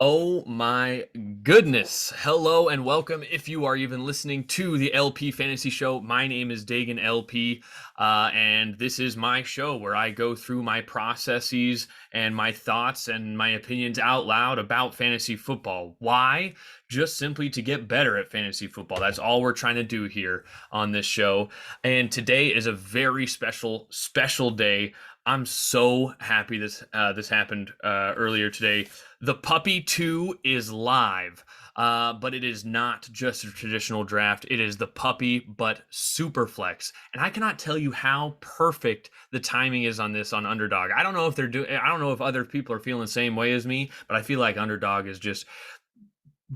Oh my goodness. Hello and welcome. If you are even listening to the LP Fantasy Show, my name is Dagan LP, and this is my show where I go through my processes and my thoughts and my opinions out loud about fantasy football. Why? Just simply to get better at fantasy football. That's all we're trying to do here on this show. And today is a very special day. I'm so happy this happened earlier today. The Puppy 2 is live, but it is not just a traditional draft. It is the Puppy, but Superflex. And I cannot tell you how perfect the timing is on this on Underdog. I don't know if I don't know if other people are feeling the same way as me, but I feel like Underdog is just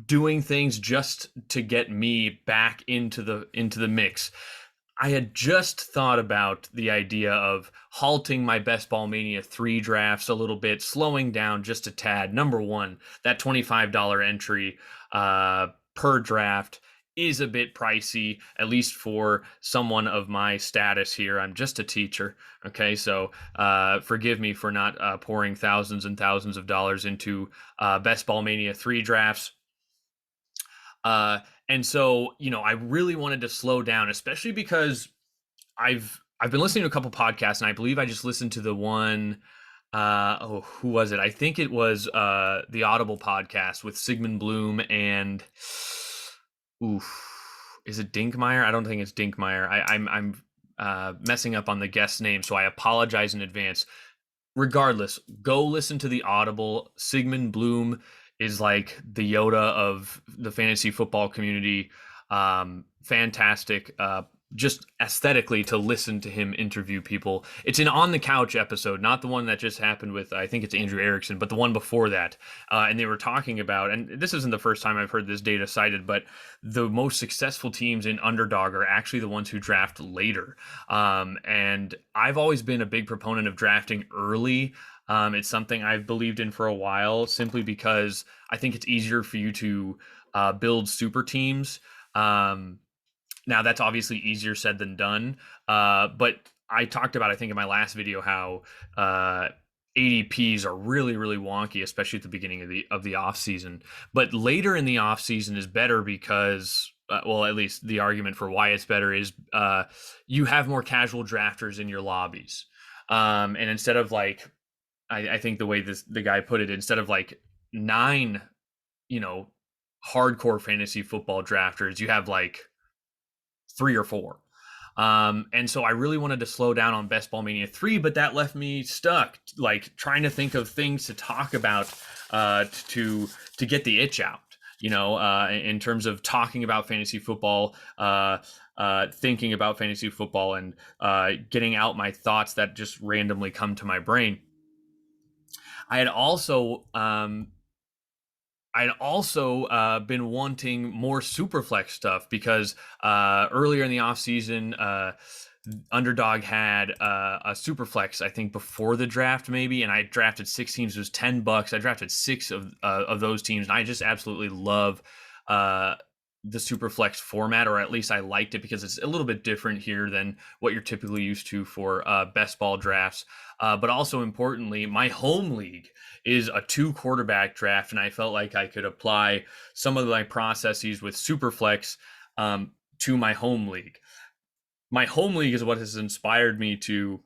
doing things just to get me back into the mix. I had just thought about the idea of halting my Best Ball Mania 3 drafts a little bit, slowing down just a tad. Number one, that $25 entry per draft is a bit pricey, at least for someone of my status here. I'm just a teacher. Okay, so forgive me for not pouring thousands and thousands of dollars into Best Ball Mania 3 drafts. And so, I really wanted to slow down, especially because I've been listening to a couple podcasts, and I believe I just listened to the one. Who was it? I think it was the Audible podcast with Sigmund Bloom and is it Dinkmeyer? I don't think it's Dinkmeyer. I'm messing up on the guest name, so I apologize in advance. Regardless, go listen to the Audible. Sigmund Bloom is like the Yoda of the fantasy football community. Fantastic. Just aesthetically to listen to him interview people. It's an On the Couch episode, not the one that just happened with, I think it's Andrew Erickson, but the one before that. And they were talking about, and this isn't the first time I've heard this data cited, but the most successful teams in Underdog are actually the ones who draft later. And I've always been a big proponent of drafting early. It's something I've believed in for a while, simply because I think it's easier for you to build super teams. Now, that's obviously easier said than done. But I talked about, I think, in my last video, how ADPs are really, really wonky, especially at the beginning of the off season. But later in the off season is better because, well, at least the argument for why it's better is you have more casual drafters in your lobbies. And instead of like, I think the way the guy put it, instead of like 9, hardcore fantasy football drafters, you have like 3 or 4. And so I really wanted to slow down on Best Ball Mania 3, but that left me stuck, like trying to think of things to talk about to get the itch out, in terms of talking about fantasy football, thinking about fantasy football, and getting out my thoughts that just randomly come to my brain. I had also been wanting more Superflex stuff because earlier in the offseason, Underdog had a Superflex, I think, before the draft maybe, and I drafted 6 teams. It was $10. I drafted 6 of those teams, and I just absolutely love the Superflex format, or at least I liked it because it's a little bit different here than what you're typically used to for best ball drafts. But also importantly, my home league is a 2 quarterback draft, and I felt like I could apply some of my processes with Superflex to my home league. My home league is what has inspired me to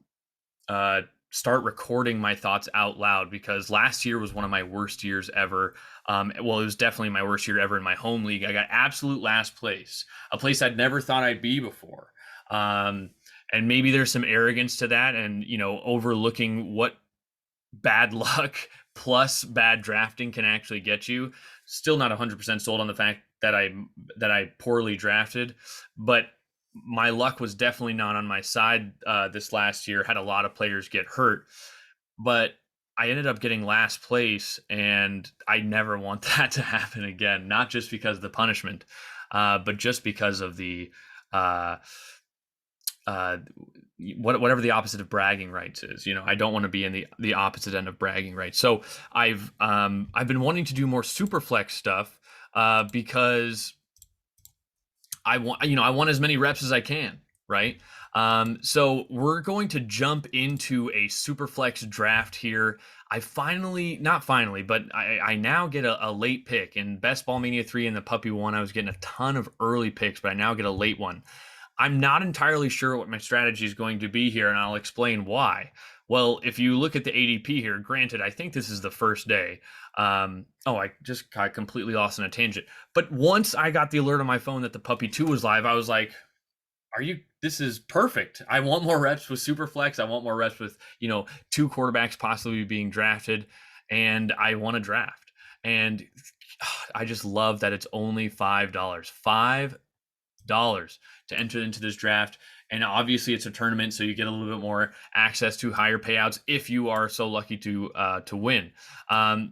start recording my thoughts out loud, because last year was one of my worst years ever. Well, it was definitely my worst year ever in my home league. I got absolute last place, a place I'd never thought I'd be before. And maybe there's some arrogance to that, and overlooking what bad luck plus bad drafting can actually get you. Still not 100% sold on the fact that I poorly drafted, but my luck was definitely not on my side this last year. Had a lot of players get hurt, but I ended up getting last place, and I never want that to happen again. Not just because of the punishment, but just because of the whatever the opposite of bragging rights is. I don't want to be in the opposite end of bragging rights. So I've been wanting to do more Superflex stuff because I want as many reps as I can, right? So we're going to jump into a Superflex draft here. I finally, not finally, but I now get a late pick. In Best Ball Mania 3 and the Puppy 1, I was getting a ton of early picks, but I now get a late one. I'm not entirely sure what my strategy is going to be here, and I'll explain why. Well, if you look at the ADP here, granted, I think this is the first day. I just got completely lost in a tangent. But once I got the alert on my phone that the Puppy 2 was live, I was like, this is perfect. I want more reps with Superflex. I want more reps with, two quarterbacks possibly being drafted, and I want to draft. And I just love that it's only $5. $5 to enter into this draft. And obviously it's a tournament, so you get a little bit more access to higher payouts if you are so lucky to win.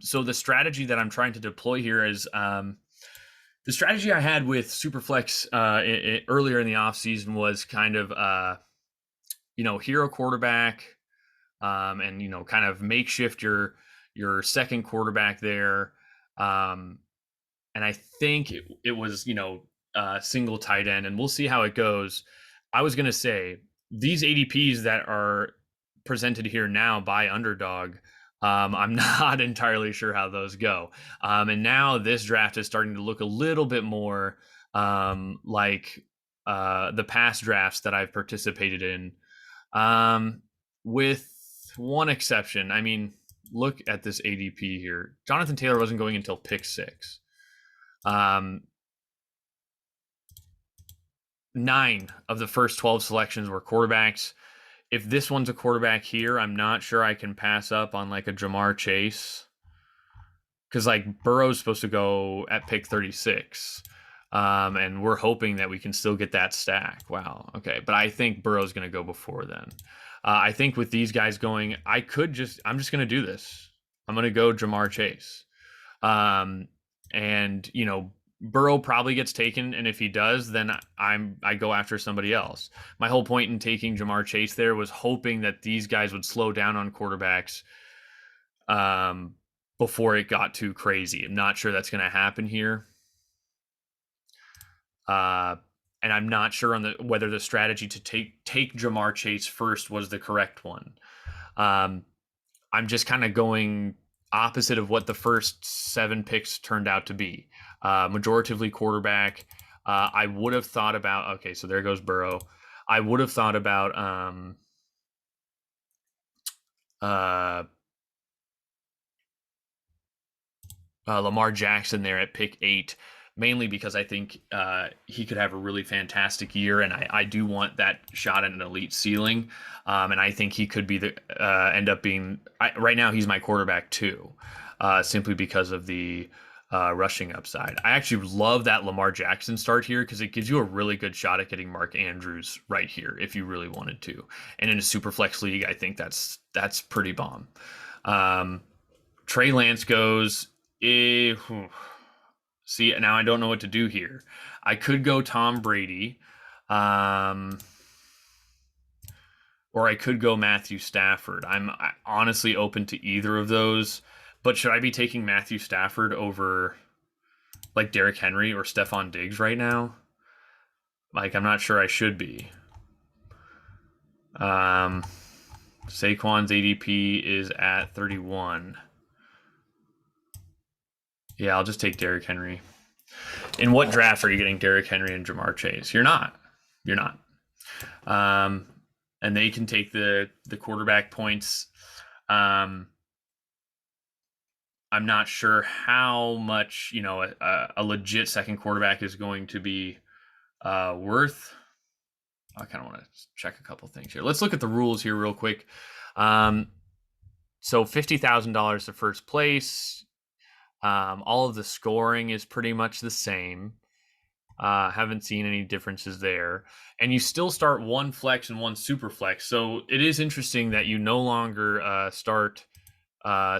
So the strategy that I'm trying to deploy here is the strategy I had with Superflex earlier in the offseason was kind of, hero quarterback, and kind of makeshift your second quarterback there. And I think it was, single tight end, and we'll see how it goes. I was going to say these ADPs that are presented here now by Underdog, I'm not entirely sure how those go. And now this draft is starting to look a little bit more like the past drafts that I've participated in, with one exception. I mean, look at this ADP here. Jonathan Taylor wasn't going until pick 6. 9 of the first 12 selections were quarterbacks. If this one's a quarterback here, I'm not sure I can pass up on like a Jamar Chase, because like Burrow's supposed to go at pick 36. And we're hoping that we can still get that stack. Wow. Okay. But I think Burrow's going to go before then. I think with these guys going, I'm just going to do this. I'm going to go Jamar Chase. And Burrow probably gets taken, and if he does, then I go after somebody else. My whole point in taking Jamar Chase there was hoping that these guys would slow down on quarterbacks before it got too crazy. I'm not sure that's going to happen here. And I'm not sure on whether the strategy to take Jamar Chase first was the correct one. I'm just kind of going opposite of what the first 7 picks turned out to be. Majoritively quarterback. I would have thought about, okay, so there goes Burrow. I would have thought about Lamar Jackson there at pick 8, mainly because I think he could have a really fantastic year, and I do want that shot at an elite ceiling. And I think he could be end up being, right now he's my quarterback too, simply because of the rushing upside. I actually love that Lamar Jackson start here because it gives you a really good shot at getting Mark Andrews right here if you really wanted to. And in a super flex league, I think that's pretty bomb. Trey Lance goes. See, now I don't know what to do here. I could go Tom Brady, or I could go Matthew Stafford. I'm honestly open to either of those. But should I be taking Matthew Stafford over like Derrick Henry or Stephon Diggs right now? Like, I'm not sure I should be. Saquon's ADP is at 31. Yeah, I'll just take Derrick Henry. In what draft are you getting Derrick Henry and Jamar Chase? You're not. And they can take the quarterback points. I'm not sure how much, a legit second quarterback is going to be worth. I kind of want to check a couple things here. Let's look at the rules here real quick. So $50,000 to first place. All of the scoring is pretty much the same. Haven't seen any differences there. And you still start one flex and one super flex. So it is interesting that you no longer start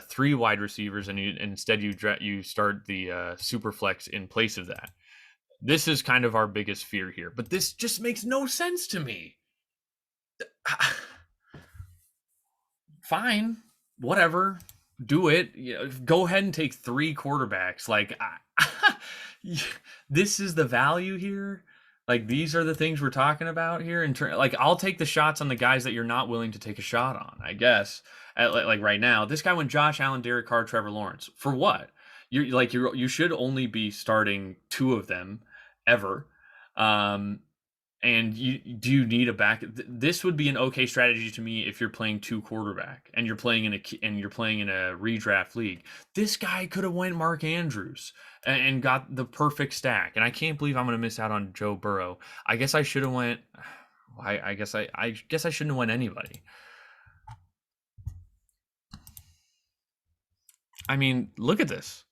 3 wide receivers, and instead you start the super flex in place of that. This is kind of our biggest fear here, but this just makes no sense to me. Fine, whatever, do it. Go ahead and take 3 quarterbacks. Like, this is the value here. Like these are the things we're talking about here. Like I'll take the shots on the guys that you're not willing to take a shot on. I guess like right now, this guy went Josh Allen, Derek Carr, Trevor Lawrence for what? You should only be starting two of them ever. Um, and do you need a back? This would be an okay strategy to me if you're playing two quarterback and you're playing in a redraft league. This guy could have went Mark Andrews and got the perfect stack. And I can't believe I'm going to miss out on Joe Burrow. I guess I should have went. I guess I shouldn't have went anybody. I mean, look at this.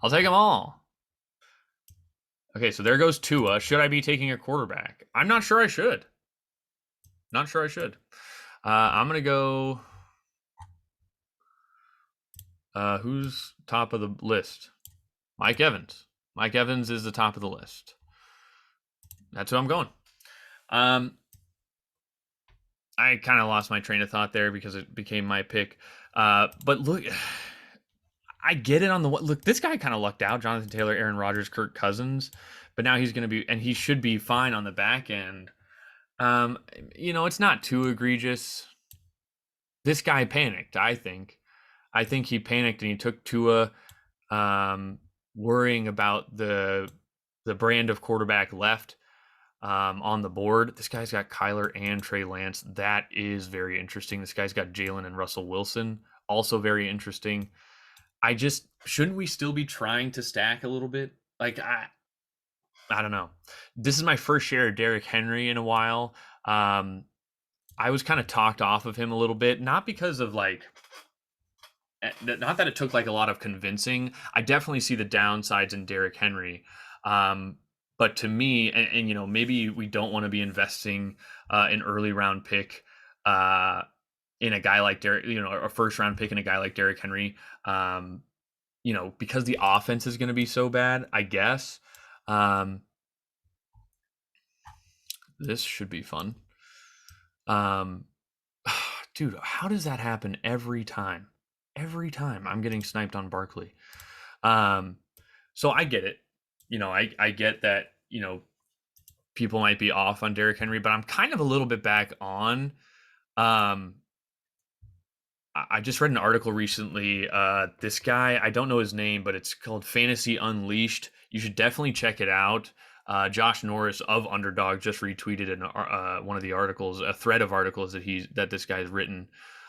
I'll take them all. Okay, so there goes Tua. Should I be taking a quarterback? I'm not sure I should. Not sure I should. I'm gonna go. Who's top of the list? Mike Evans. Mike Evans is the top of the list. That's who I'm going. I kind of lost my train of thought there because it became my pick. But look, I get it on the look. This guy kind of lucked out. Jonathan Taylor, Aaron Rodgers, Kirk Cousins, but now he's going to be, and he should be fine on the back end. Um, it's not too egregious. This guy panicked. I think he panicked and he took Tua, worrying about the brand of quarterback left on the board. This guy's got Kyler and Trey Lance. That is very interesting. This guy's got Jalen and Russell Wilson, also very interesting. Shouldn't we still be trying to stack a little bit? Like I don't know. This is my first share of Derrick Henry in a while. I was kind of talked off of him a little bit, not because of not that it took like a lot of convincing. I definitely see the downsides in Derrick Henry. But to me, and maybe we don't want to be investing an early round pick in a guy like Derrick, a first round pick in a guy like Derrick Henry. Because the offense is going to be so bad, I guess. This should be fun. Dude, how does that happen every time? Every time I'm getting sniped on Barkley. So I get it. I get that, people might be off on Derrick Henry, but I'm kind of a little bit back on. I just read an article recently. This guy, I don't know his name, but it's called Fantasy Unleashed. You should definitely check it out. Josh Norris of Underdog just retweeted one of the articles, a thread of articles that this guy's written.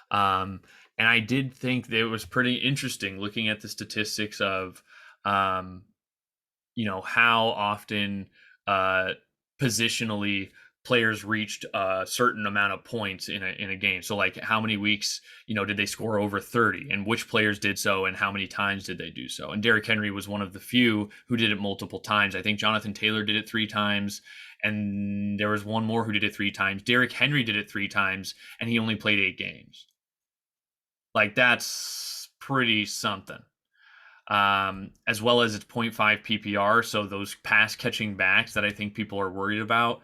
And I did think that it was pretty interesting looking at the statistics of, how often positionally players reached a certain amount of points in a game. So like how many weeks, did they score over 30 and which players did so and how many times did they do so? And Derrick Henry was one of the few who did it multiple times. I think Jonathan Taylor did it 3 times and there was one more who did it 3 times. Derrick Henry did it 3 times and he only played 8 games. Like that's pretty something. As well as its 0.5 PPR. So those pass catching backs that I think people are worried about,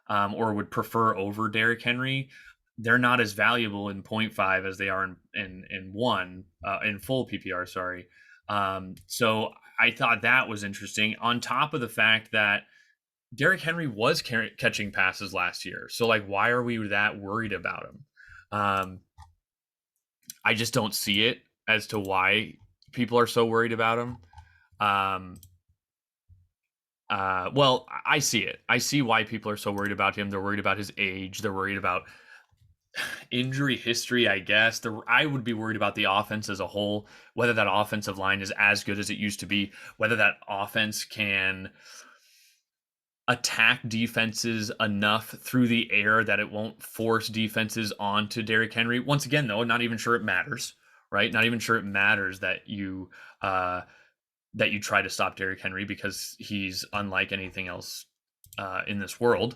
or would prefer over Derrick Henry, they're not as valuable in 0.5 as they are in one in full PPR. Sorry. So I thought that was interesting. On top of the fact that Derrick Henry was catching passes last year, so like, why are we that worried about him? I just don't see it as to why people are so worried about him. Well, I see it. I see why people are so worried about him. They're worried about his age. They're worried about injury history, I guess. I would be worried about the offense as a whole, whether that offensive line is as good as it used to be, whether that offense can attack defenses enough through the air that it won't force defenses onto Derrick Henry. Once again, though, not even sure it matters, right? Not even sure it matters that you try to stop Derrick Henry because he's unlike anything else in this world.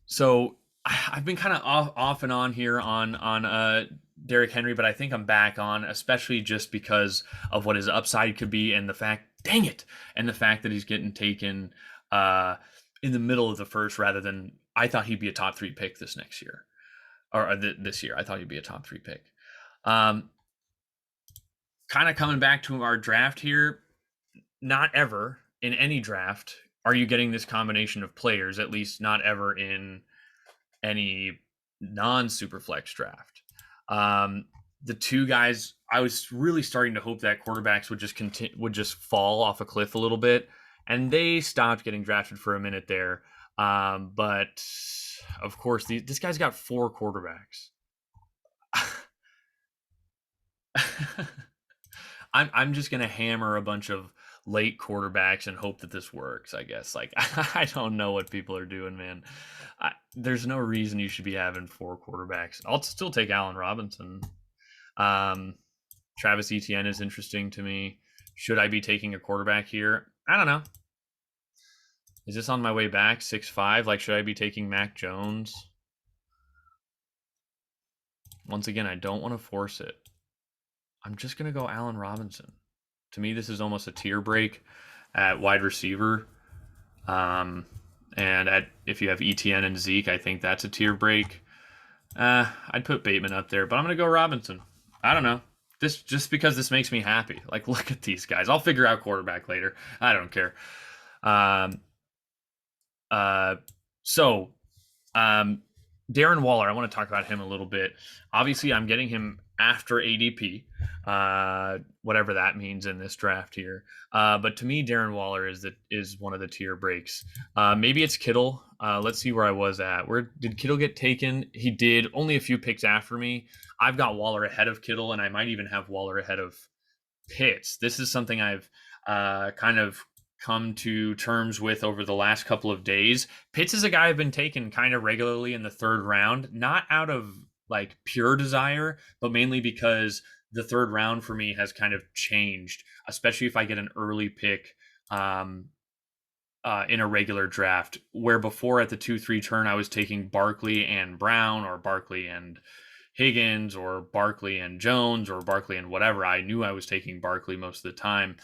So I've been kind of off and on here on Derrick Henry, but I think I'm back on, especially just because of what his upside could be and the fact, dang it, and the fact that he's getting taken in the middle of the first rather than, I thought he'd be a top 3 pick this next year or this year. I thought he'd be a top 3 pick. Kind of coming back to our draft here. not ever in any draft are you getting this combination of players, at least not ever in any non-superflex draft. Um, the two guys I was really starting to hope that quarterbacks would just fall off a cliff a little bit, and they stopped getting drafted for a minute there. But of course, this guy's got four quarterbacks. I'm just gonna hammer a bunch of late quarterbacks and hope that this works. I guess. Like I don't know what people are doing, man. There's no reason you should be having four quarterbacks. I'll still take Allen Robinson. Um, Travis Etienne is interesting to me. Should I be taking a quarterback here? I don't know. Is this on my way back 6'5"? Like, should I be taking Mac Jones? Once again, I don't want to force it. I'm just gonna go Allen Robinson. To me, this is almost a tier break at wide receiver. And if you have ETN and Zeke, I think that's a tier break. I'd put Bateman up there, but I'm gonna go Robinson. I don't know. This just because this makes me happy. Like, look at these guys. I'll figure out quarterback later. I don't care. Um, uh, so, Darren Waller, I want to talk about him a little bit. Obviously, I'm getting him after ADP, whatever that means in this draft here. But to me, Darren Waller is one of the tier breaks. Maybe it's Kittle. Let's see where I was at. Where did Kittle get taken? He did, only a few picks after me. I've got Waller ahead of Kittle, and I might even have Waller ahead of Pitts. This is something I've kind of come to terms with over the last couple of days. Pitts is a guy I've been taking kind of regularly in the third round, not out of like pure desire, but mainly because the third round for me has kind of changed, especially if I get an early pick in a regular draft, where before at the 2-3 turn, I was taking Barkley and Brown or Barkley and Higgins or Barkley and Jones or Barkley and whatever. I knew I was taking Barkley most of the time.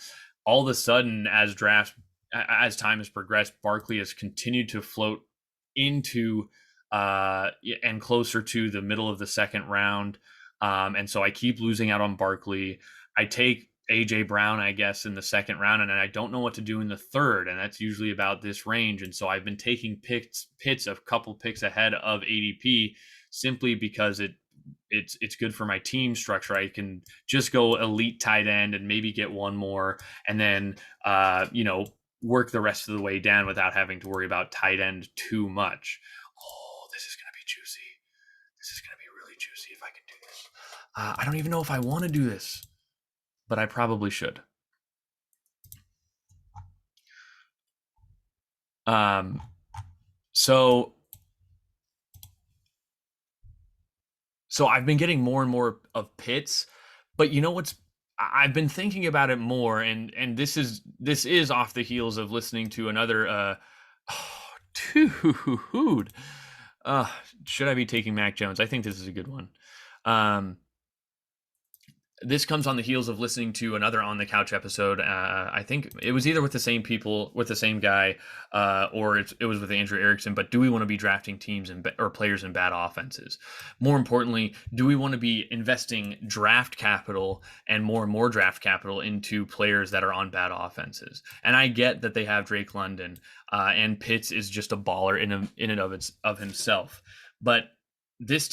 All of a sudden, as time has progressed, Barkley has continued to float into and closer to the middle of the second round. And so I keep losing out on Barkley. I take AJ Brown, I guess, in the second round, and I don't know what to do in the third, and that's usually about this range. And so I've been taking Pitts a couple picks ahead of ADP simply because it's good for my team structure. I can just go elite tight end and maybe get one more, and then work the rest of the way down without having to worry about tight end too much. Oh, this is gonna be juicy. This is gonna be really juicy if I can do this. I don't even know if I want to do this, but I probably should. So I've been getting more and more of Pitts, but you know what's I've been thinking about it more, and this is off the heels of listening to another dude. Should I be taking Mac Jones? I think this is a good one. This comes on the heels of listening to another On the Couch episode. I think it was either with the same people, with the same guy, or it was with Andrew Erickson. But do we want to be drafting teams or players in bad offenses? More importantly, do we want to be investing draft capital and more draft capital into players that are on bad offenses? And I get that they have Drake London, and Pitts is just a baller in and of himself. But this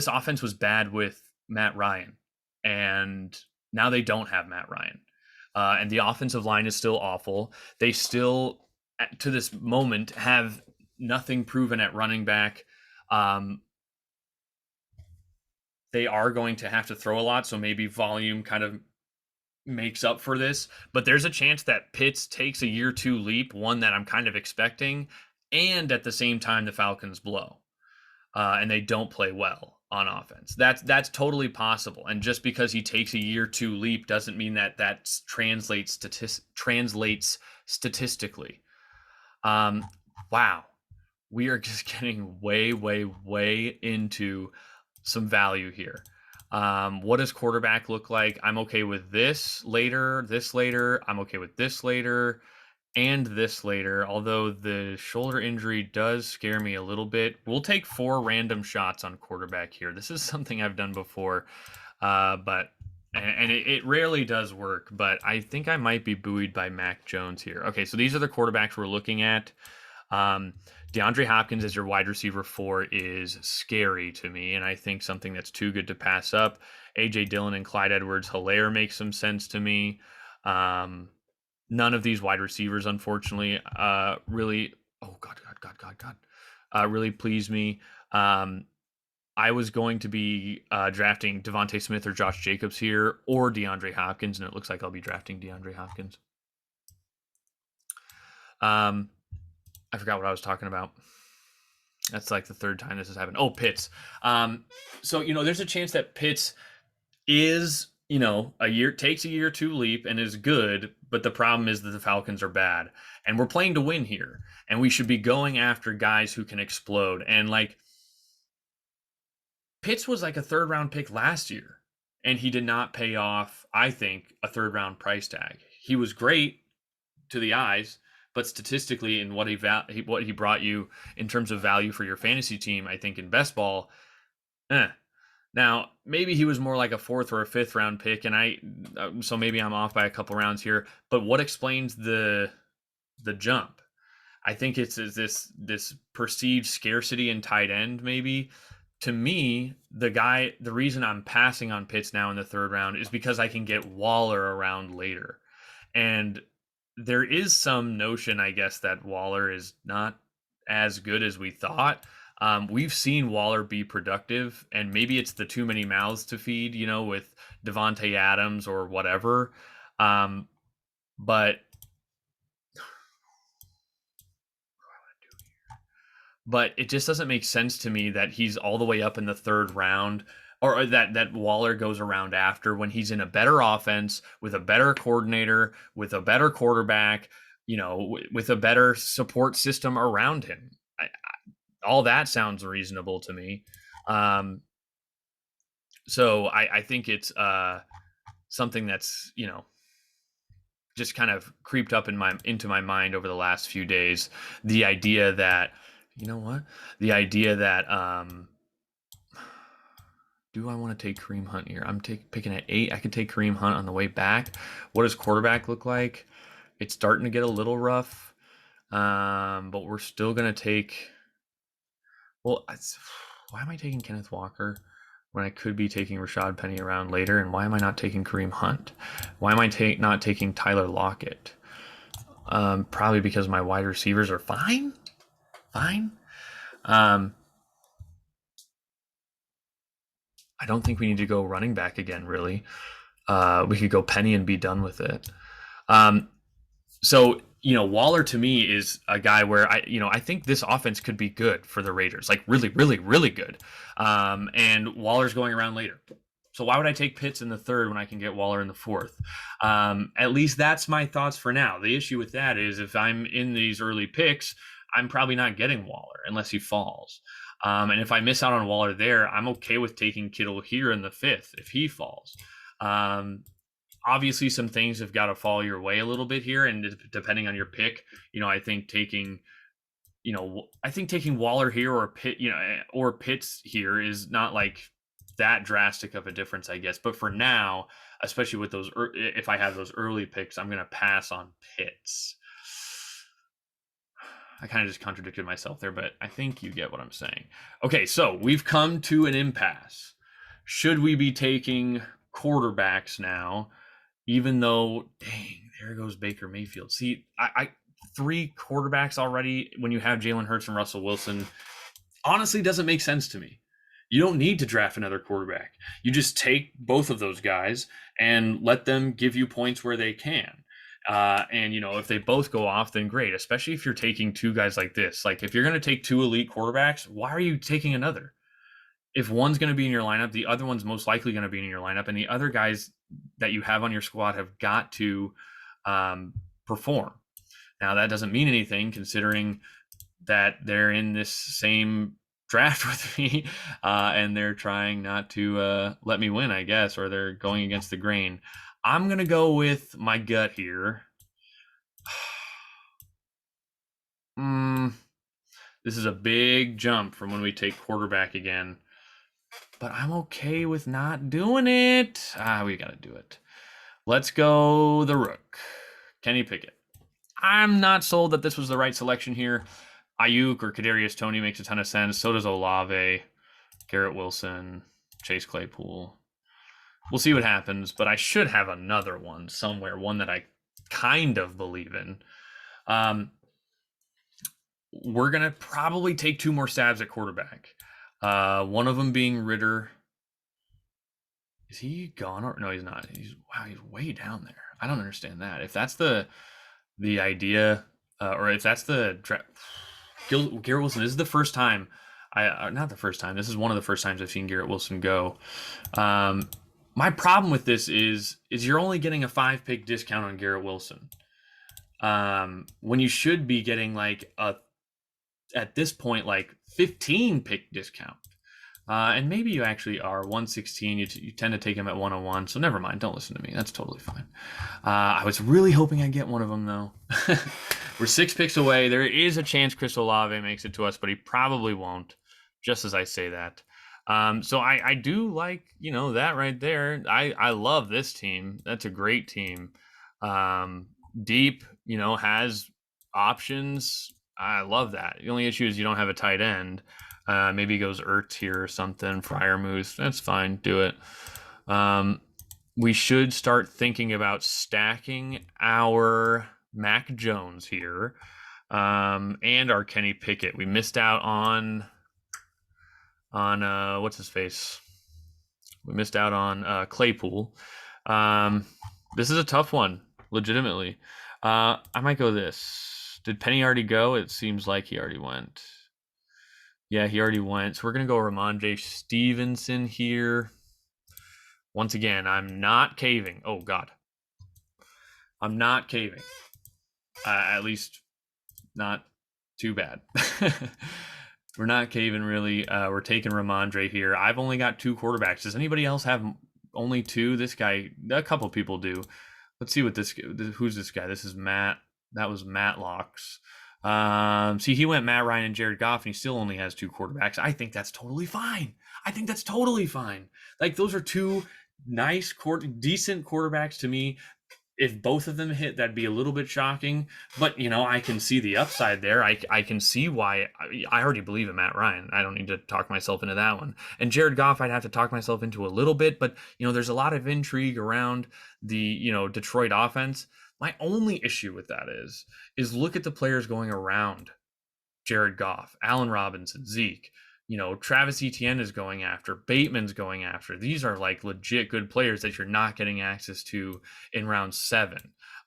offense was bad with Matt Ryan. And now they don't have Matt Ryan. And the offensive line is still awful. They still, to this moment, have nothing proven at running back. They are going to have to throw a lot, so maybe volume kind of makes up for this. But there's a chance that Pitts takes a year two leap, one that I'm kind of expecting, and at the same time the Falcons blow. And they don't play well on offense. That's totally possible. And just because he takes a year two leap doesn't mean that translates statistically. Wow, we are just getting way into some value here. What does quarterback look like? I'm okay with this later. I'm okay with this later. And this later, although the shoulder injury does scare me a little bit. We'll take 4 random shots on quarterback here. This is something I've done before, but and it rarely does work, but I think I might be buoyed by Mac Jones here. Okay, so these are the quarterbacks we're looking at. Um, DeAndre Hopkins as your wide receiver 4 is scary to me, and I think something that's too good to pass up. AJ Dillon and Clyde Edwards-Helaire make some sense to me. Um, None of these wide receivers, unfortunately, really. Oh God, really please me. I was going to be drafting Devontae Smith or Josh Jacobs here, or DeAndre Hopkins, and it looks like I'll be drafting DeAndre Hopkins. I forgot what I was talking about. That's like the third time this has happened. Oh, Pitts. So there's a chance that Pitts is takes a year or two leap and is good, but the problem is that the Falcons are bad, and we're playing to win here, and we should be going after guys who can explode. And like Pitts was like a third round pick last year, and he did not pay off, I think, a third round price tag. He was great to the eyes, but statistically, in what he brought you in terms of value for your fantasy team, I think in best ball, eh. Now maybe he was more like a fourth or a fifth round pick, and so maybe I'm off by a couple rounds here. But what explains the jump? I think it's this perceived scarcity in tight end, maybe. To me, the reason I'm passing on Pitts now in the third round is because I can get Waller around later. And there is some notion, I guess, that Waller is not as good as we thought. We've seen Waller be productive, and maybe it's the too many mouths to feed, with Devontae Adams or whatever. But it just doesn't make sense to me that he's all the way up in the third round, or that Waller goes around after, when he's in a better offense with a better coordinator, with a better quarterback, with a better support system around him. All that sounds reasonable to me. So I think it's something that's just kind of creeped up into my mind over the last few days. The idea that the idea that do I want to take Kareem Hunt here? I'm picking at 8. I could take Kareem Hunt on the way back. What does quarterback look like? It's starting to get a little rough, but we're still gonna take. Well, why am I taking Kenneth Walker when I could be taking Rashad Penny around later? And why am I not taking Kareem Hunt? Why am I not taking Tyler Lockett? Probably because my wide receivers are fine. I don't think we need to go running back again, really. We could go Penny and be done with it. So Waller to me is a guy where I think this offense could be good for the Raiders, like really, really, really good. And Waller's going around later. So why would I take Pitts in the third when I can get Waller in the fourth? At least that's my thoughts for now. The issue with that is if I'm in these early picks, I'm probably not getting Waller unless he falls. And if I miss out on Waller there, I'm okay with taking Kittle here in the fifth if he falls. Obviously, some things have got to fall your way a little bit here, and depending on your pick, I think taking Waller here or Pitts here is not like that drastic of a difference, I guess. But for now, especially with those, if I have those early picks, I'm going to pass on Pitts. I kind of just contradicted myself there, but I think you get what I'm saying. Okay, so we've come to an impasse. Should we be taking quarterbacks now? Even though, dang, there goes Baker Mayfield. See, I 3 quarterbacks already when you have Jalen Hurts and Russell Wilson honestly doesn't make sense to me. You don't need to draft another quarterback. You just take both of those guys and let them give you points where they can. And if they both go off, then great. Especially if you're taking 2 guys like this. Like if you're going to take 2 elite quarterbacks, why are you taking another? If one's going to be in your lineup, the other one's most likely going to be in your lineup, and the other guys that you have on your squad have got to perform. Now, that doesn't mean anything considering that they're in this same draft with me, and they're trying not to let me win, I guess, or they're going against the grain. I'm going to go with my gut here. This is a big jump from when we take quarterback again. but I'm okay with not doing it. We got to do it. Let's go the Rook. Kenny Pickett. I'm not sold that this was the right selection here. Ayuk or Kadarius Toney makes a ton of sense. So does Olave, Garrett Wilson, Chase Claypool. We'll see what happens, but I should have another one somewhere, one that I kind of believe in. We're going to probably take 2 more stabs at quarterback. One of them being Ritter. Is he gone? Or no, he's not. He's way down there. I don't understand that. If that's the idea, or if that's the Garrett Wilson, this is the first time not the first time. This is one of the first times I've seen Garrett Wilson go. My problem with this is you're only getting a 5-pick discount on Garrett Wilson, when you should be getting like at this point like 15-pick discount. And maybe you actually are 116. You tend to take him at 101. So never mind. Don't listen to me. That's totally fine. I was really hoping I'd get one of them, though. We're 6 picks away. There is a chance Chris Olave makes it to us, but he probably won't, just as I say that. So I do like, that right there. I love this team. That's a great team. Deep, has options. I love that. The only issue is you don't have a tight end. Maybe he goes Ertz here or something. Freiermuth, that's fine. Do it. We should start thinking about stacking our Mac Jones here, and our Kenny Pickett. We missed out on what's his face? We missed out on Claypool. This is a tough one, legitimately. I might go this. Did Penny already go? It seems like he already went. Yeah, he already went. So we're going to go Ramondre Stevenson here. Once again, I'm not caving. Oh, God. I'm not caving. At least not too bad. We're not caving, really. We're taking Ramondre here. I've only got 2 quarterbacks. Does anybody else have only 2? This guy, a couple people do. Let's see what who's this guy? This is Matt. That was Matt Locks. See, he went Matt Ryan and Jared Goff, and he still only has 2 quarterbacks. I think that's totally fine. Like, those are 2 nice, decent quarterbacks to me. If both of them hit, that'd be a little bit shocking. But, I can see the upside there. I can see why. I already believe in Matt Ryan. I don't need to talk myself into that one. And Jared Goff, I'd have to talk myself into a little bit. But, there's a lot of intrigue around the, Detroit offense. My only issue with that is look at the players going around Jared Goff, Allen Robinson, Zeke. Travis Etienne is going after, Bateman's going after. These are like legit good players that you're not getting access to in round 7.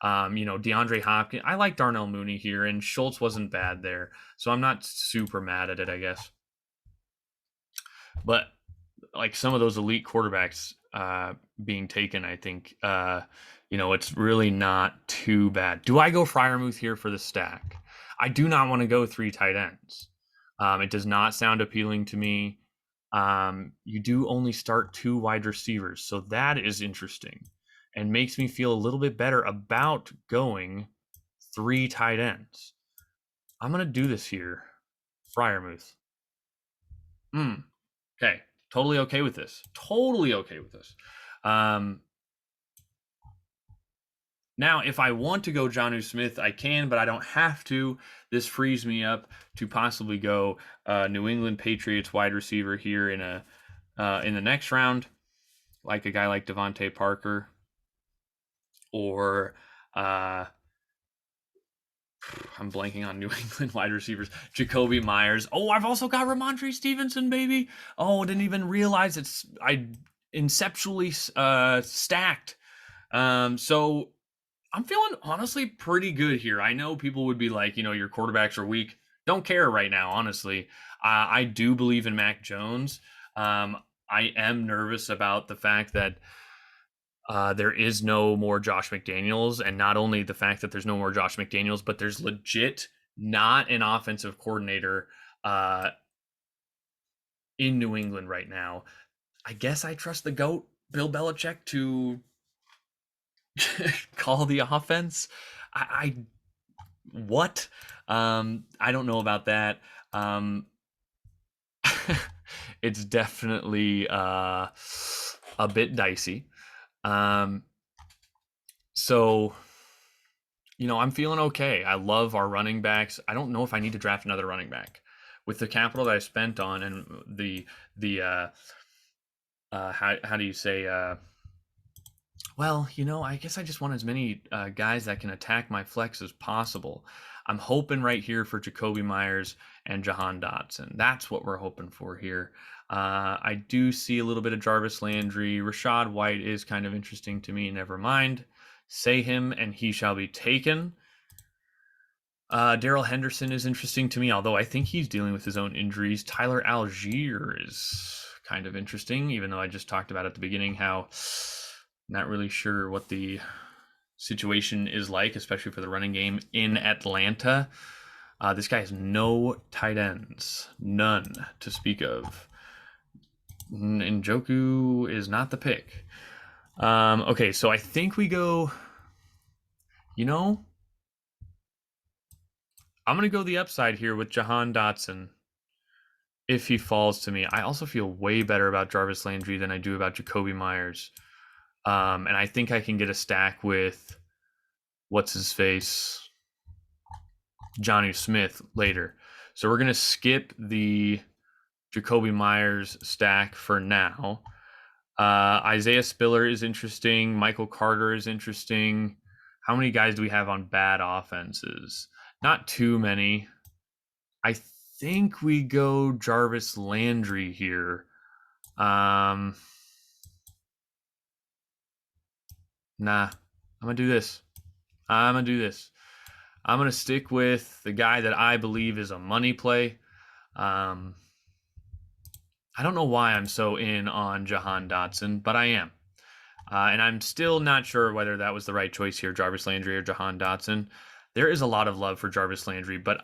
DeAndre Hopkins. I like Darnell Mooney here, and Schultz wasn't bad there, so I'm not super mad at it, I guess. But like some of those elite quarterbacks being taken, I think it's really not too bad. Do I go Freiermuth here for the stack? I do not want to go 3 tight ends. It does not sound appealing to me. You do only start 2 wide receivers, so that is interesting and makes me feel a little bit better about going 3 tight ends. I'm going to do this here. Freiermuth. Okay. Totally okay with this. Now, if I want to go Jonnu Smith, I can, but I don't have to. This frees me up to possibly go New England Patriots wide receiver here in the next round, like a guy like Devontae Parker, or I'm blanking on New England wide receivers. Jacoby Myers. Oh, I've also got Ramondre Stevenson, baby. Oh, I didn't even realize I inceptually stacked. So I'm feeling honestly pretty good here. I know people would be like, your quarterbacks are weak. Don't care right now, honestly. I do believe in Mac Jones. I am nervous about the fact that there is no more Josh McDaniels, and not only the fact that there's no more Josh McDaniels, but there's legit not an offensive coordinator in New England right now. I guess I trust the GOAT, Bill Belichick, to call the offense. What? I don't know about that. it's definitely a bit dicey. Um, so I'm feeling okay. I love our running backs. I don't know if I need to draft another running back with the capital that I spent on and the how do you say well, I guess I just want as many guys that can attack my flex as possible. I'm hoping right here for Jacoby Myers and Jahan Dotson. That's what we're hoping for here. I do see a little bit of Jarvis Landry. Rashad White is kind of interesting to me. Never mind. Say him, and he shall be taken. Daryl Henderson is interesting to me, although I think he's dealing with his own injuries. Tyler Algier is kind of interesting, even though I just talked about at the beginning how not really sure what the situation is like, especially for the running game in Atlanta. This guy has no tight ends, none to speak of. Njoku is not the pick. Okay, so I think we go, I'm going to go the upside here with Jahan Dotson if he falls to me. I also feel way better about Jarvis Landry than I do about Jacoby Myers. And I think I can get a stack with what's his face, Johnny Smith later. So we're going to skip the Jacoby Myers stack for now. Isaiah Spiller is interesting. Michael Carter is interesting. How many guys do we have on bad offenses? Not too many. I think we go Jarvis Landry here. Nah, I'm going to do this. I'm going to stick with the guy that I believe is a money play. I don't know why I'm so in on Jahan Dotson, but I am. And I'm still not sure whether that was the right choice here, Jarvis Landry or Jahan Dotson. There is a lot of love for Jarvis Landry, but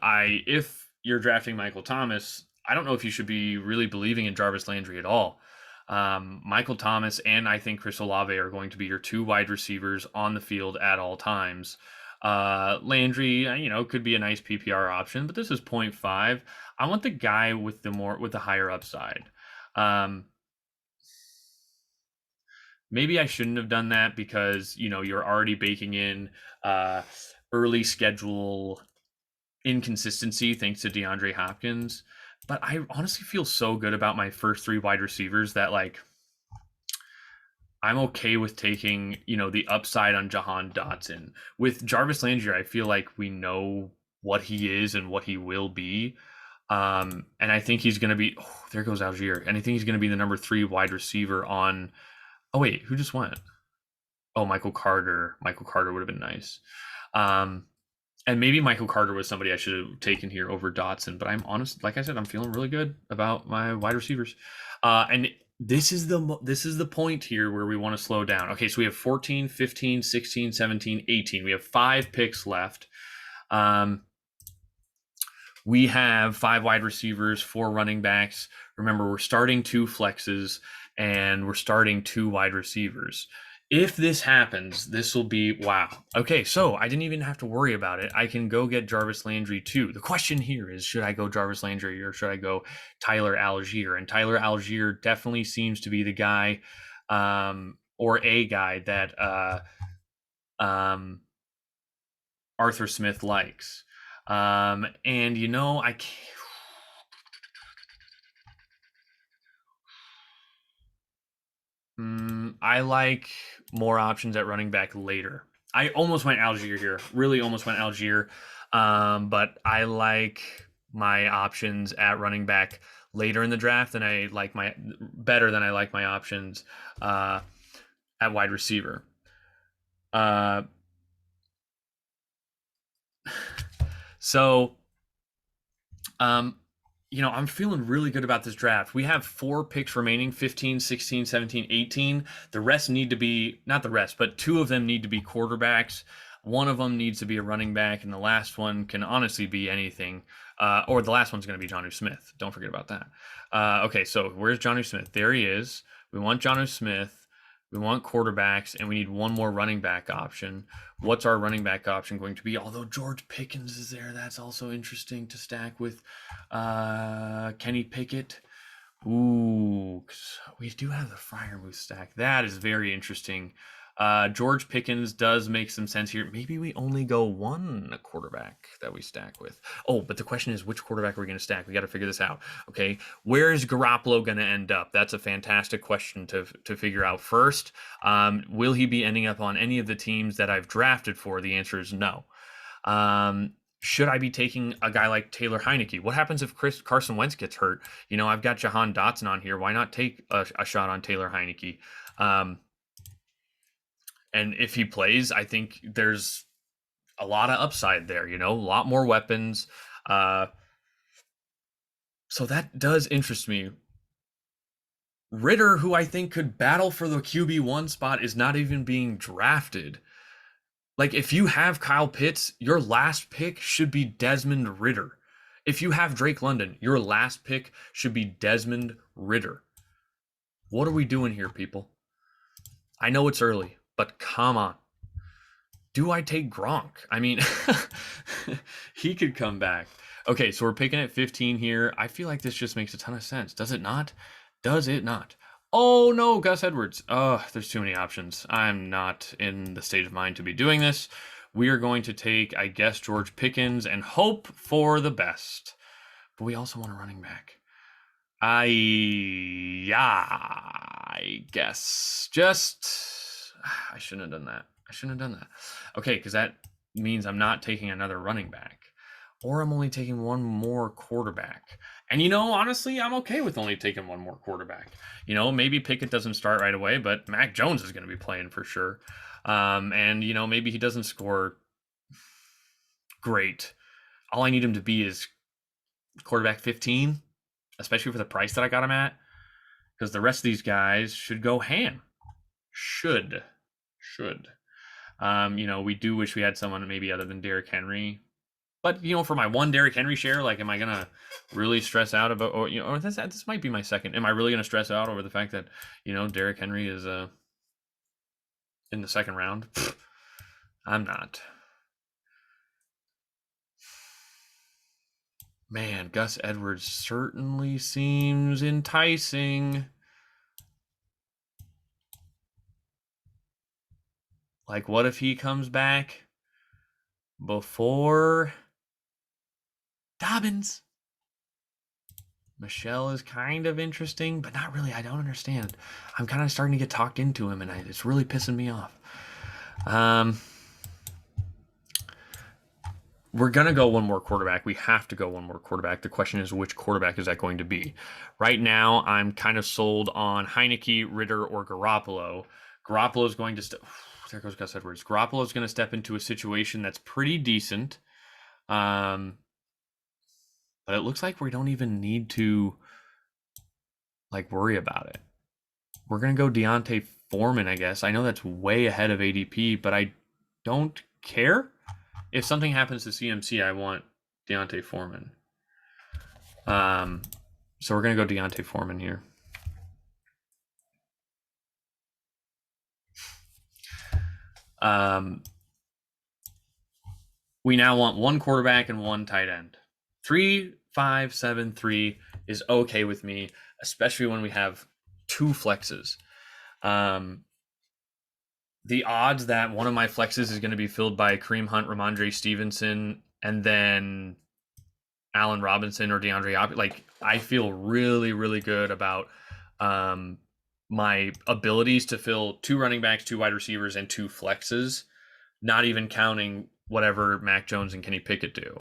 if you're drafting Michael Thomas, I don't know if you should be really believing in Jarvis Landry at all. Michael Thomas and I think Chris Olave are going to be your two wide receivers on the field at all times. Landry, could be a nice PPR option, but this is 0.5. I want the guy with the higher upside. Maybe I shouldn't have done that because, you're already baking in early schedule inconsistency thanks to DeAndre Hopkins. But I honestly feel so good about my first three wide receivers that, I'm okay with taking, the upside on Jahan Dotson. With Jarvis Landry, I feel like we know what he is and what he will be. And I think he's going to be, there goes Algier. And I think he's going to be the number 3 wide receiver on, oh wait, who just went? Oh, Michael Carter. Michael Carter would have been nice. And maybe Michael Carter was somebody I should have taken here over Dotson, but I'm honest, like I said, I'm feeling really good about my wide receivers. And this is the point here where we want to slow down. Okay, so we have 14, 15, 16, 17, 18. We have 5 picks left. We have 5 wide receivers, 4 running backs. Remember, we're starting 2 flexes and we're starting 2 wide receivers. If this happens, this will be wow. Okay, so I didn't even have to worry about it. I can go get Jarvis Landry too. The question here is, should I go Jarvis Landry or should I go Tyler Algier? And Tyler Algier definitely seems to be the guy or a guy that Arthur Smith likes. And I can't. I like more options at running back later. I almost went Algier here. Really almost went Algier. But I like my options at running back later in the draft than I like my options at wide receiver. So I'm feeling really good about this draft. We have 4 picks remaining, 15, 16, 17, 18. The rest need to be, not the rest, but 2 of them need to be quarterbacks. One of them needs to be a running back, and the last one can honestly be anything. Or the last one's going to be Jonnu Smith. Don't forget about that. Okay, so where's Jonnu Smith? There he is. We want Jonnu Smith. We want quarterbacks, and we need one more running back option. What's our running back option going to be? Although George Pickens is there, that's also interesting to stack with Kenny Pickett. Ooh, 'cause we do have the Fryermuth stack. That is very interesting. George Pickens does make some sense here. Maybe we only go one quarterback that we stack with. Oh, but the question is, which quarterback are we going to stack? We got to figure this out. Okay, where is Garoppolo going to end up? That's a fantastic question to figure out first. Will he be ending up on any of the teams that I've drafted for? The answer is no. Should I be taking a guy like Taylor Heineke? What happens if Carson Wentz gets hurt? You know, I've got Jahan Dotson on here. Why not take a shot on Taylor Heineke? And if he plays, I think there's a lot of upside there, you know, a lot more weapons. So that does interest me. Ritter, who I think could battle for the QB1 spot, is not even being drafted. Like, if you have Kyle Pitts, your last pick should be Desmond Ritter. If you have Drake London, your last pick should be Desmond Ritter. What are we doing here, people? I know it's early, but come on. Do I take Gronk? I mean, he could come back. Okay, so we're picking at 15 here. I feel like this just makes a ton of sense. Does it not? Does it not? Oh no, Gus Edwards. Oh, there's too many options. I'm not in the state of mind to be doing this. We are going to take, I guess, George Pickens and hope for the best. But we also want a running back. I guess. I shouldn't have done that. Okay, because that means I'm not taking another running back. Or I'm only taking one more quarterback. And, you know, honestly, I'm okay with only taking one more quarterback. You know, maybe Pickett doesn't start right away, but Mac Jones is going to be playing for sure. And, you know, maybe he doesn't score great. All I need him to be is quarterback 15, especially for the price that I got him at. Because the rest of these guys should go ham. Should. You know, we do wish we had someone maybe other than Derrick Henry. But, you know, for my one Derrick Henry share, like, am I going to really stress out about, or, you know, or this might be my second. Am I really going to stress out over the fact that, you know, Derrick Henry is in the second round? Pfft, I'm not. Man, Gus Edwards certainly seems enticing. Like, what if he comes back before Dobbins? Michelle is kind of interesting, but not really. I don't understand. I'm kind of starting to get talked into him, and it's really pissing me off. We're going to go one more quarterback. We have to go one more quarterback. The question is, which quarterback is that going to be? Right now, I'm kind of sold on Heineke, Ritter, or Garoppolo. Garoppolo is going to there goes Gus Edwards. Garoppolo is going to step into a situation that's pretty decent. But it looks like we don't even need to like worry about it. We're going to go Deontay Foreman, I guess. I know that's way ahead of ADP, but I don't care. If something happens to CMC, I want Deontay Foreman. So we're going to go Deontay Foreman here. We now want one quarterback and one tight end. 3, 5, 7, 3 is okay with me, especially when we have two flexes. The odds that one of my flexes is going to be filled by Kareem Hunt, Ramondre Stevenson, and then Allen Robinson or DeAndre Hopkins, like, I feel really, really good about my abilities to fill 2 running backs, 2 wide receivers, and 2 flexes, not even counting whatever Mac Jones and Kenny Pickett do.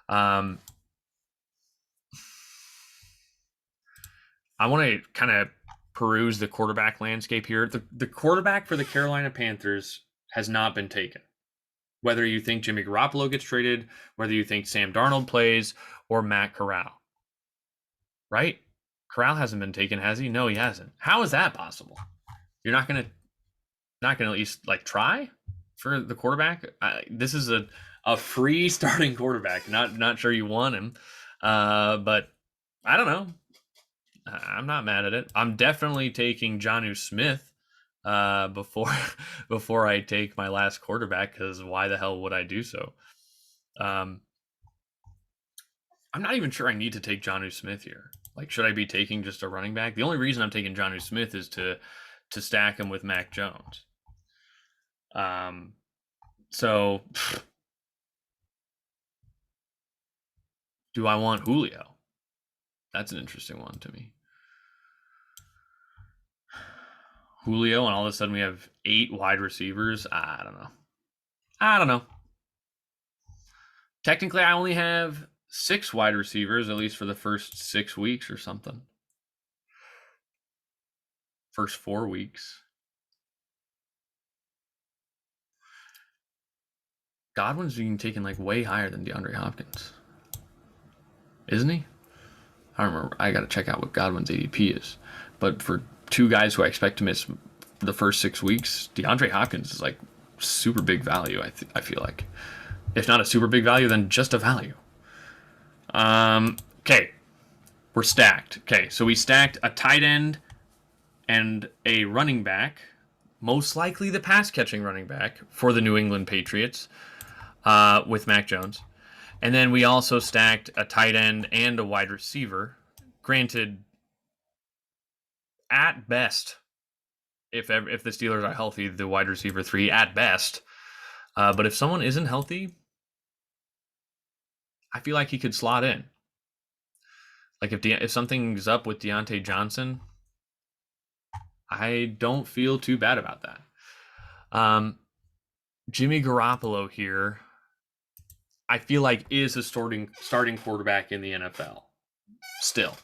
I want to kind of peruse the quarterback landscape here. The quarterback for the Carolina Panthers has not been taken. Whether you think Jimmy Garoppolo gets traded, whether you think Sam Darnold plays, or Matt Corral. Right? Corral hasn't been taken, has he? No, he hasn't. How is that possible? You're not gonna at least like try for the quarterback? This is a free starting quarterback. Not sure you want him, but I don't know. I'm not mad at it. I'm definitely taking Jonnu Smith before I take my last quarterback, because why the hell would I do so? I'm not even sure I need to take Jonnu Smith here. Like, should I be taking just a running back? The only reason I'm taking Jonnu Smith is to stack him with Mac Jones. So do I want Julio? That's an interesting one to me. Julio, and all of a sudden we have 8 wide receivers. I don't know. I don't know. Technically, I only have 6 wide receivers, at least for the first 6 weeks or something. First 4 weeks. Godwin's being taken like way higher than DeAndre Hopkins, isn't he? I don't remember. I got to check out what Godwin's ADP is. But for 2 guys who I expect to miss the first 6 weeks, DeAndre Hopkins is like super big value. I feel like, if not a super big value, then just a value. Okay, we're stacked. Okay, so we stacked a tight end and a running back, most likely the pass catching running back for the New England Patriots, with Mac Jones. And then we also stacked a tight end and a wide receiver. Granted, at best, if the Steelers are healthy, the wide receiver 3 at best. But if someone isn't healthy, I feel like he could slot in. Like if something's up with Deontay Johnson, I don't feel too bad about that. Jimmy Garoppolo here, I feel like is a starting quarterback in the NFL still.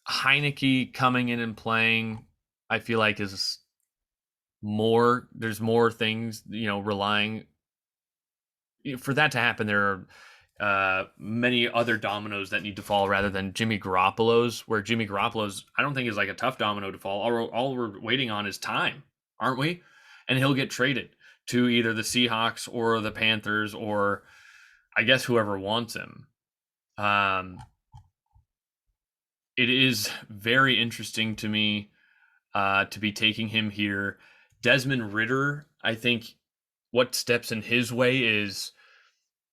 Heineke coming in and playing, I feel like is more. There's more things, relying for that to happen. There are many other dominoes that need to fall rather than Jimmy Garoppolo's. Where Jimmy Garoppolo's, I don't think is like a tough domino to fall. All we're waiting on is time, aren't we? And he'll get traded to either the Seahawks or the Panthers, or I guess whoever wants him. It is very interesting to me to be taking him here. Desmond Ridder, I think what steps in his way is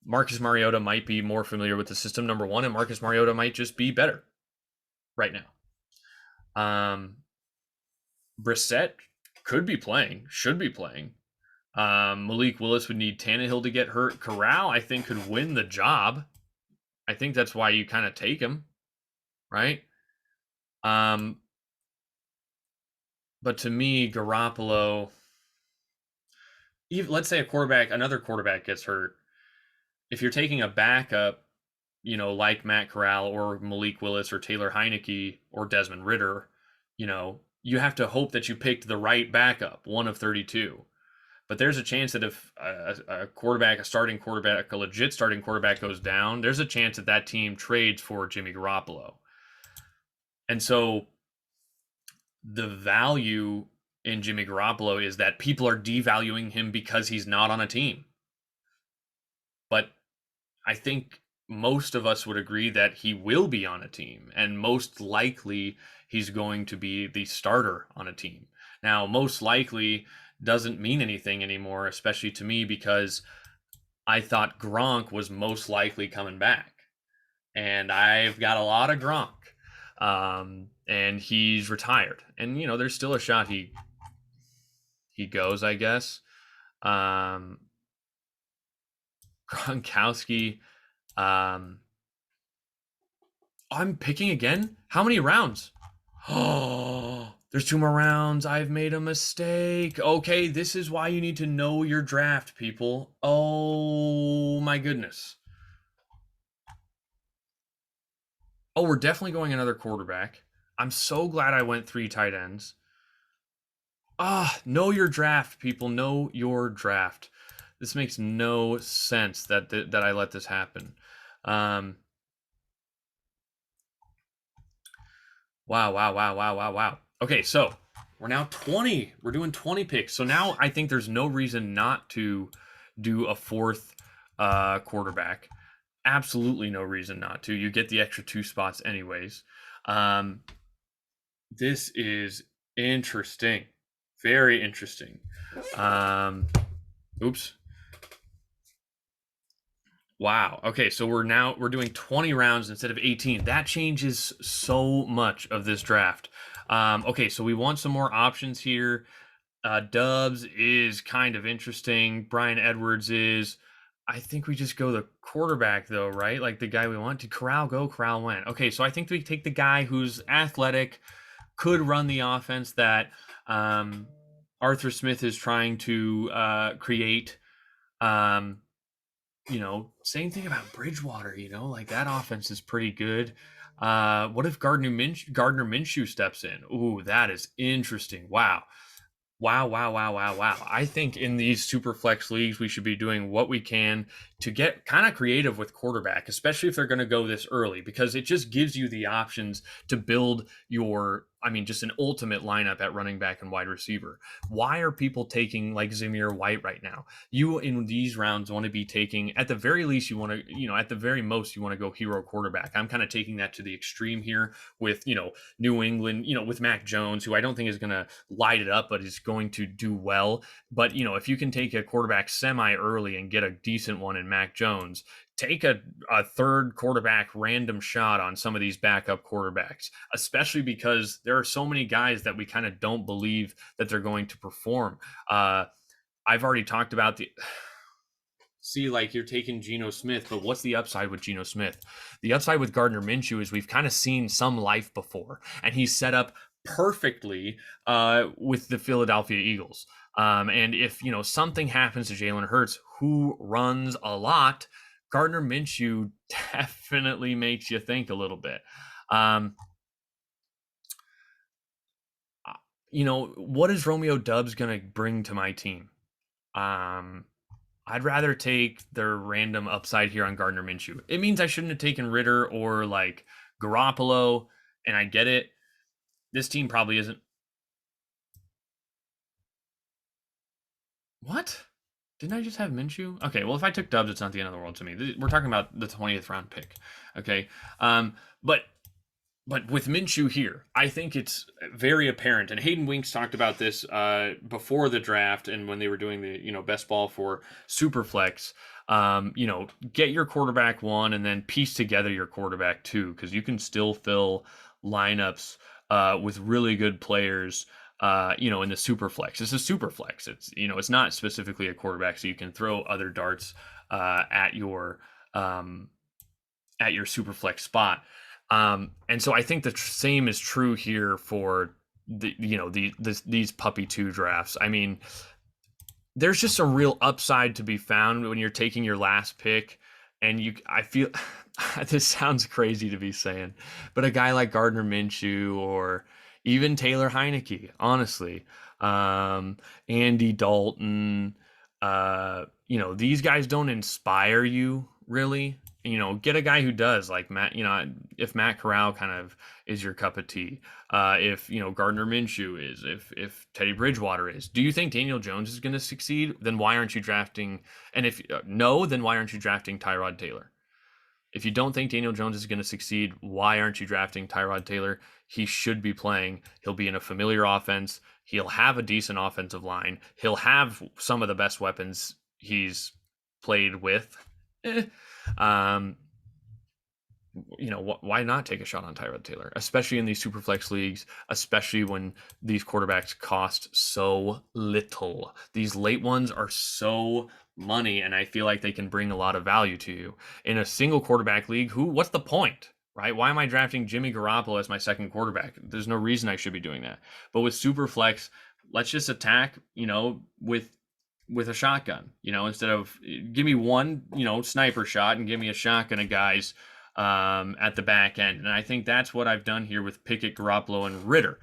Marcus Mariota might be more familiar with the system, number one, and Marcus Mariota might just be better right now. Brissett could be playing, should be playing. Malik Willis would need Tannehill to get hurt. Corral, I think, could win the job. I think that's why you kind of take him, right? But to me, Garoppolo, let's say another quarterback gets hurt. If you're taking a backup, like Matt Corral or Malik Willis or Taylor Heineke or Desmond Ridder, you have to hope that you picked the right backup, one of 32. But there's a chance that if a legit starting quarterback goes down, there's a chance that team trades for Jimmy Garoppolo. And so the value in Jimmy Garoppolo is that people are devaluing him because he's not on a team. But I think most of us would agree that he will be on a team, and most likely he's going to be the starter on a team. Now, most likely doesn't mean anything anymore, especially to me, because I thought Gronk was most likely coming back. And I've got a lot of Gronk. And he's retired. And, there's still a shot he goes, I guess. Gronkowski. I'm picking again? How many rounds? Oh, there's 2 more rounds. I've made a mistake. Okay, this is why you need to know your draft, people. Oh, my goodness. Oh, we're definitely going another quarterback. I'm so glad I went 3 tight ends. Know your draft, people. Know your draft. This makes no sense that I let this happen. Wow. Okay, so we're now 20. We're doing 20 picks. So now I think there's no reason not to do a 4th quarterback. Absolutely no reason not to. You get the extra 2 spots anyways. This is interesting. Very interesting. Oops. Wow. Okay, so we're doing 20 rounds instead of 18. That changes so much of this draft. Okay, so we want some more options here. Dubs is kind of interesting. Brian Edwards is. I think we just go the quarterback though, right? Like the guy we want. Did Corral go? Corral went. Okay, so I think we take the guy who's athletic, could run the offense that um, Arthur Smith is trying to create. Um, same thing about Bridgewater. Like that offense is pretty good. What if Gardner Minshew steps in? Ooh, that is interesting. Wow. Wow, wow, wow, wow, wow. I think in these super flex leagues, we should be doing what we can to get kind of creative with quarterback, especially if they're going to go this early, because it just gives you the options to build just an ultimate lineup at running back and wide receiver. Why are people taking like Zamir White right now? You in these rounds want to be taking, at the very least, you want to, at the very most, you want to go hero quarterback. I'm kind of taking that to the extreme here with, New England, with Mac Jones, who I don't think is going to light it up, but is going to do well. But, if you can take a quarterback semi early and get a decent one in Mac Jones, take a third quarterback random shot on some of these backup quarterbacks, especially because there are so many guys that we kind of don't believe that they're going to perform. I've already talked about the see, like you're taking Geno Smith, but what's the upside with Geno Smith? The upside with Gardner Minshew is we've kind of seen some life before, and he's set up perfectly with the Philadelphia Eagles. And if something happens to Jalen Hurts, who runs a lot, Gardner Minshew definitely makes you think a little bit. Um, what is Romeo Dubs going to bring to my team? Um, I'd rather take their random upside here on Gardner Minshew. It means I shouldn't have taken Ritter or like Garoppolo, and I get it. This team probably isn't. What? Didn't I just have Minshew? Okay, well, if I took Dubs, it's not the end of the world to me. We're talking about the 20th round pick. Okay. But with Minshew here, I think it's very apparent. And Hayden Winks talked about this before the draft and when they were doing the best ball for Superflex. Get your quarterback one and then piece together your quarterback two, because you can still fill lineups with really good players. In the Superflex, it's a Superflex. It's not specifically a quarterback, so you can throw other darts at your Superflex spot. And so I think the same is true here for these puppy two drafts. I mean, there's just some real upside to be found when you're taking your last pick, and I feel this sounds crazy to be saying, but a guy like Gardner Minshew or even Taylor Heineke, honestly, Andy Dalton, these guys don't inspire you really. Get a guy who does, like Matt. If Matt Corral kind of is your cup of tea, if Gardner Minshew is, if Teddy Bridgewater is. Do you think Daniel Jones is going to succeed? Then why aren't you drafting? And if no, then why aren't you drafting Tyrod Taylor? If you don't think Daniel Jones is going to succeed, why aren't you drafting Tyrod Taylor? He should be playing. He'll be in a familiar offense. He'll have a decent offensive line. He'll have some of the best weapons he's played with. Um, why not take a shot on Tyrod Taylor, especially in these Superflex leagues, especially when these quarterbacks cost so little. These late ones are so money, and I feel like they can bring a lot of value to you. In a single quarterback league, what's the point? Right? Why am I drafting Jimmy Garoppolo as my second quarterback? There's no reason I should be doing that. But with Superflex, let's just attack, with a shotgun, instead of give me one, sniper shot and give me a shotgun of guys at the back end. And I think that's what I've done here with Pickett, Garoppolo, and Ritter.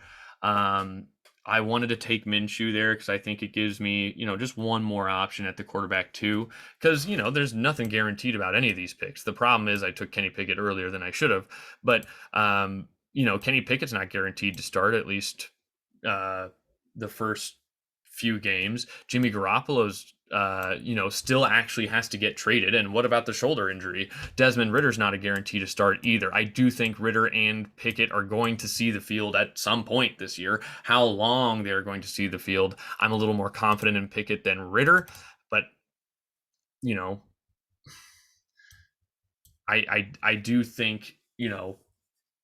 I wanted to take Minshew there because I think it gives me, just one more option at the quarterback too. Because, there's nothing guaranteed about any of these picks. The problem is I took Kenny Pickett earlier than I should have. But, Kenny Pickett's not guaranteed to start at least the first few games. Jimmy Garoppolo's still actually has to get traded. And what about the shoulder injury? Desmond Ritter's not a guarantee to start either. I do think Ritter and Pickett are going to see the field at some point this year. How long they're going to see the field, I'm a little more confident in Pickett than Ritter. But, you know, I do think,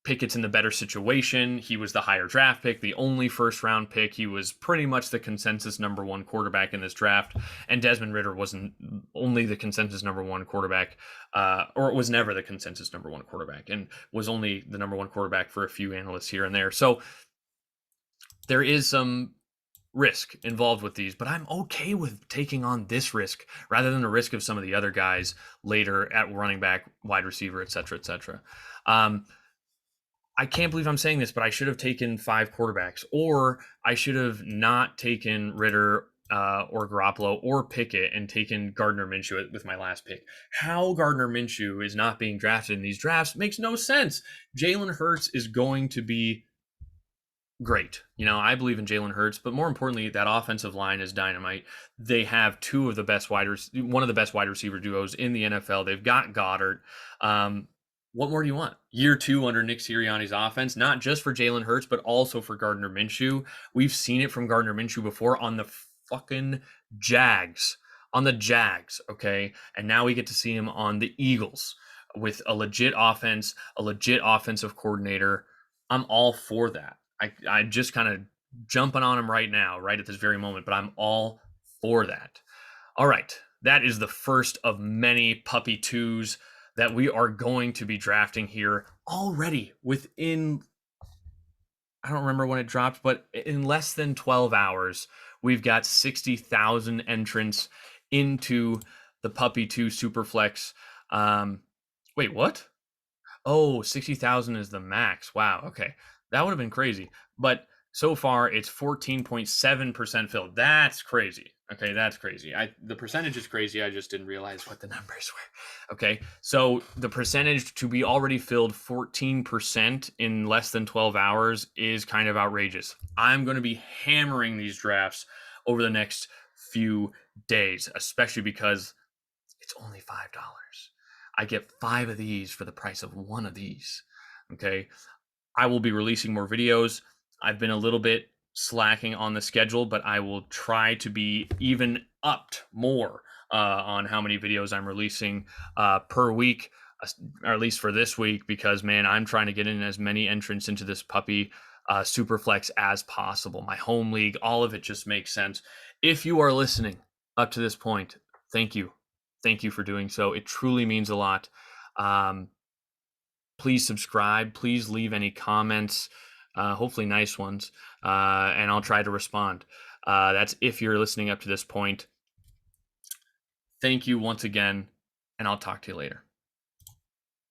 Pickett's in the better situation. He was the higher draft pick, the only first round pick. He was pretty much the consensus number one quarterback in this draft. And Desmond Ritter wasn't only the consensus number one quarterback, or it was never the consensus number one quarterback, and was only the number one quarterback for a few analysts here and there. So there is some risk involved with these, but I'm okay with taking on this risk rather than the risk of some of the other guys later at running back, wide receiver, et cetera, et cetera. I can't believe I'm saying this, but I should have taken 5 quarterbacks, or I should have not taken Ritter or Garoppolo or Pickett and taken Gardner Minshew with my last pick. How Gardner Minshew is not being drafted in these drafts makes no sense. Jalen Hurts is going to be great. I believe in Jalen Hurts, but more importantly, that offensive line is dynamite. They have one of the best wide receiver duos in the NFL. They've got Goddard. What more do you want? Year 2 under Nick Sirianni's offense, not just for Jalen Hurts, but also for Gardner Minshew. We've seen it from Gardner Minshew before on the fucking Jags. On the Jags, okay? And now we get to see him on the Eagles with a legit offense, a legit offensive coordinator. I'm all for that. I just kind of jumping on him right now, right at this very moment, but I'm all for that. All right. That is the first of many puppy twos that we are going to be drafting here already within, I don't remember when it dropped, but in less than 12 hours, we've got 60,000 entrants into the Puppy 2 Superflex. Wait, what? Oh, 60,000 is the max. Wow. Okay. That would have been crazy. But so far, it's 14.7% filled. That's crazy. Okay. That's crazy. The percentage is crazy. I just didn't realize what the numbers were. Okay. So the percentage to be already filled 14% in less than 12 hours is kind of outrageous. I'm going to be hammering these drafts over the next few days, especially because it's only $5. I get 5 of these for the price of 1 of these. Okay. I will be releasing more videos. I've been a little bit slacking on the schedule, but I will try to be even upped more on how many videos I'm releasing per week, or at least for this week, because, man, I'm trying to get in as many entrants into this puppy Superflex as possible. My home league, all of it just makes sense. If you are listening up to this point, thank you. Thank you for doing so. It truly means a lot. Please subscribe. Please leave any comments, hopefully nice ones, and I'll try to respond. That's if you're listening up to this point. Thank you once again, and I'll talk to you later.